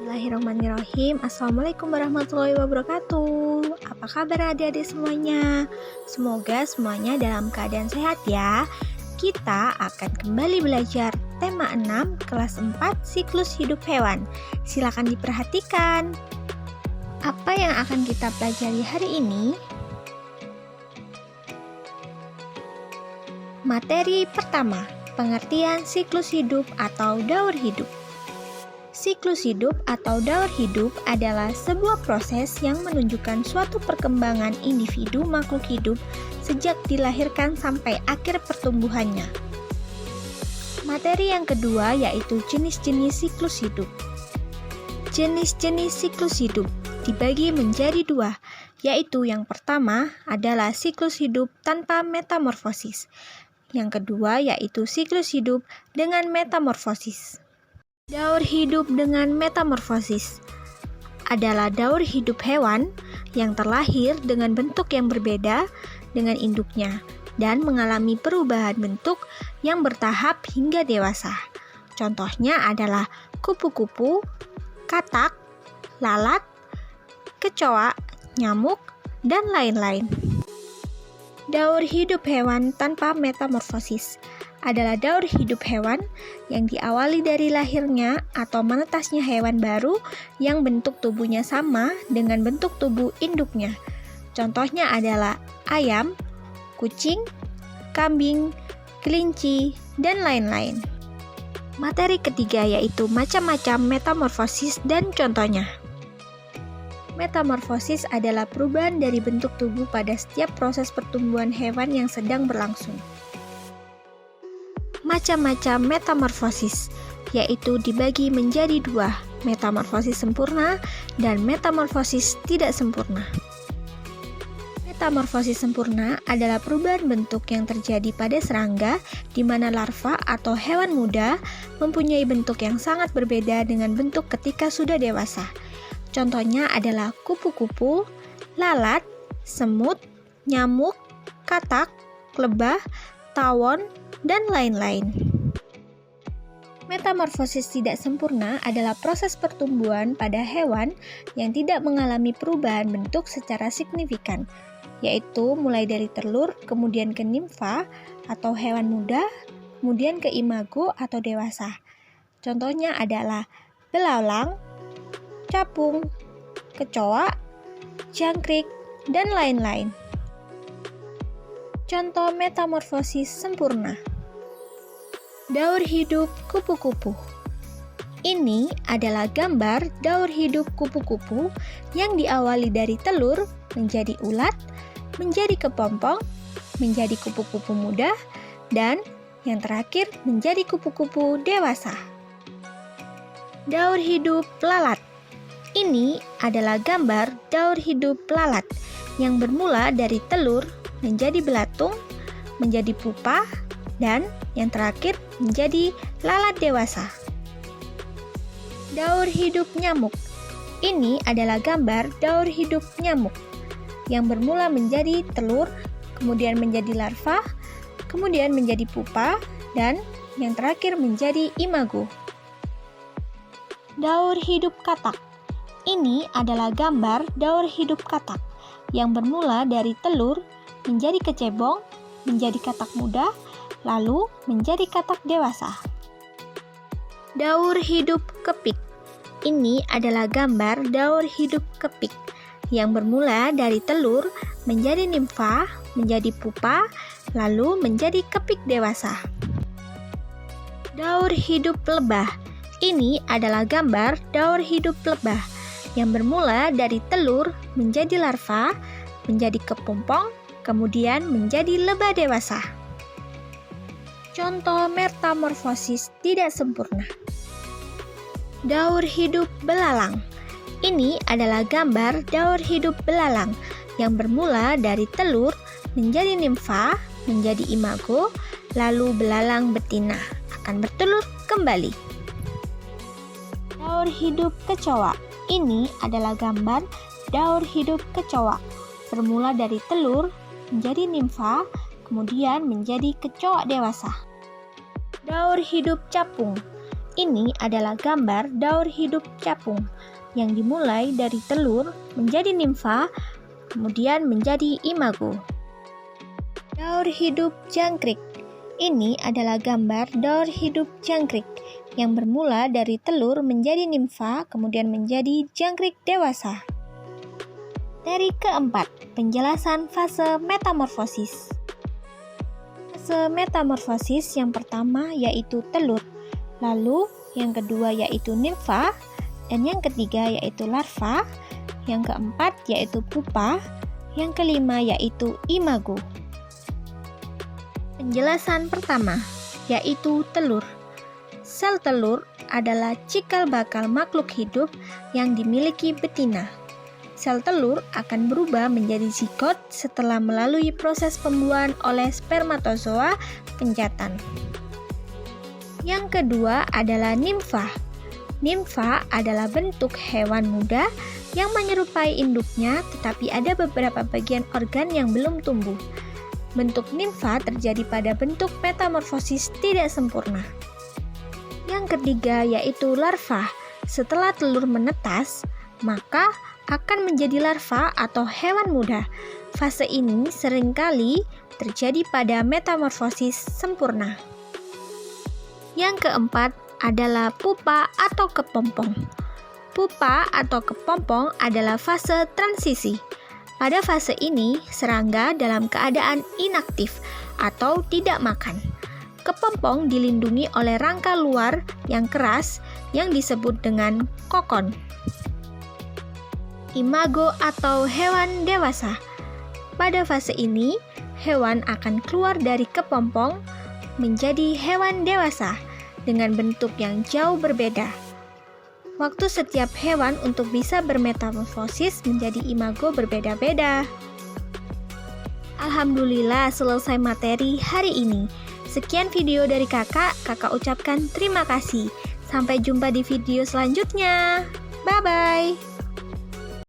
Bismillahirrahmanirrahim. Assalamualaikum warahmatullahi wabarakatuh. Apa kabar adik-adik semuanya? Semoga semuanya dalam keadaan sehat ya. Kita akan kembali belajar tema 6 kelas 4 siklus hidup hewan. Silakan diperhatikan. Apa yang akan kita pelajari hari ini? Materi pertama, pengertian siklus hidup atau daur hidup. Siklus hidup atau daur hidup adalah sebuah proses yang menunjukkan suatu perkembangan individu makhluk hidup sejak dilahirkan sampai akhir pertumbuhannya. Materi yang kedua yaitu jenis-jenis siklus hidup. Jenis-jenis siklus hidup dibagi menjadi dua, yaitu yang pertama adalah siklus hidup tanpa metamorfosis. Yang kedua yaitu siklus hidup dengan metamorfosis. Daur hidup dengan metamorfosis adalah daur hidup hewan yang terlahir dengan bentuk yang berbeda dengan induknya dan mengalami perubahan bentuk yang bertahap hingga dewasa. Contohnya adalah kupu-kupu, katak, lalat, kecoa, nyamuk, dan lain-lain. Daur hidup hewan tanpa metamorfosis adalah daur hidup hewan yang diawali dari lahirnya atau menetasnya hewan baru yang bentuk tubuhnya sama dengan bentuk tubuh induknya. Contohnya adalah ayam, kucing, kambing, kelinci, dan lain-lain. Materi ketiga yaitu macam-macam metamorfosis dan contohnya. Metamorfosis adalah perubahan dari bentuk tubuh pada setiap proses pertumbuhan hewan yang sedang berlangsung. Macam-macam metamorfosis, yaitu dibagi menjadi dua, metamorfosis sempurna dan metamorfosis tidak sempurna. Metamorfosis sempurna adalah perubahan bentuk yang terjadi pada serangga, di mana larva atau hewan muda mempunyai bentuk yang sangat berbeda dengan bentuk ketika sudah dewasa. Contohnya adalah kupu-kupu, lalat, semut, nyamuk, katak, lebah, tawon, dan lain-lain. Metamorfosis tidak sempurna adalah proses pertumbuhan pada hewan yang tidak mengalami perubahan bentuk secara signifikan, yaitu mulai dari telur, kemudian ke nimfa atau hewan muda, kemudian ke imago atau dewasa. Contohnya adalah belalang, capung, kecoa, jangkrik, dan lain-lain. Contoh metamorfosis sempurna. Daur hidup kupu-kupu. Ini adalah gambar daur hidup kupu-kupu yang diawali dari telur menjadi ulat, menjadi kepompong, menjadi kupu-kupu muda, dan yang terakhir menjadi kupu-kupu dewasa. Daur hidup lalat. Ini adalah gambar daur hidup lalat yang bermula dari telur menjadi belatung, menjadi pupa, dan yang terakhir menjadi lalat dewasa. Daur hidup nyamuk. Ini adalah gambar daur hidup nyamuk yang bermula menjadi telur, kemudian menjadi larva, kemudian menjadi pupa, dan yang terakhir menjadi imago. Daur hidup katak. Ini adalah gambar daur hidup katak yang bermula dari telur menjadi kecebong, menjadi katak muda, lalu menjadi katak dewasa. Daur hidup kepik. Ini adalah gambar daur hidup kepik yang bermula dari telur menjadi nimfa, menjadi pupa, lalu menjadi kepik dewasa. Daur hidup lebah. Ini adalah gambar daur hidup lebah yang bermula dari telur menjadi larva, menjadi kepompong, kemudian menjadi lebah dewasa. Contoh metamorfosis tidak sempurna. Daur hidup belalang. Ini adalah gambar daur hidup belalang yang bermula dari telur menjadi nimfa, menjadi imago, lalu belalang betina akan bertelur kembali. Daur hidup kecoa. Ini adalah gambar daur hidup kecoa bermula dari telur menjadi nimfa, kemudian menjadi kecoa dewasa. Daur hidup capung. Ini adalah gambar daur hidup capung yang dimulai dari telur menjadi nimfa, kemudian menjadi imago. Daur hidup jangkrik. Ini adalah gambar daur hidup jangkrik yang bermula dari telur menjadi nimfa, kemudian menjadi jangkrik dewasa. Dari keempat, penjelasan fase metamorfosis. Fase metamorfosis yang pertama yaitu telur, lalu yang kedua yaitu nimfa, dan yang ketiga yaitu larva, yang keempat yaitu pupa, yang kelima yaitu imago. Penjelasan pertama yaitu telur. Sel telur adalah cikal bakal makhluk hidup yang dimiliki betina. Sel telur akan berubah menjadi zigot setelah melalui proses pembuahan oleh spermatozoa penjantan. Yang kedua adalah nimfa. Nimfa adalah bentuk hewan muda yang menyerupai induknya, tetapi ada beberapa bagian organ yang belum tumbuh. Bentuk nimfa terjadi pada bentuk metamorfosis tidak sempurna. Yang ketiga yaitu larva. Setelah telur menetas, maka akan menjadi larva atau hewan muda. Fase ini seringkali terjadi pada metamorfosis sempurna. Yang keempat adalah pupa atau kepompong. Pupa atau kepompong adalah fase transisi. Pada fase ini, serangga dalam keadaan inaktif atau tidak makan. Kepompong dilindungi oleh rangka luar yang keras yang disebut dengan kokon. Imago atau hewan dewasa. Pada fase ini, hewan akan keluar dari kepompong menjadi hewan dewasa dengan bentuk yang jauh berbeda. Waktu setiap hewan untuk bisa bermetamorfosis menjadi imago berbeda-beda. Alhamdulillah selesai materi hari ini. Sekian video dari kakak ucapkan terima kasih. Sampai jumpa di video selanjutnya. Bye-bye.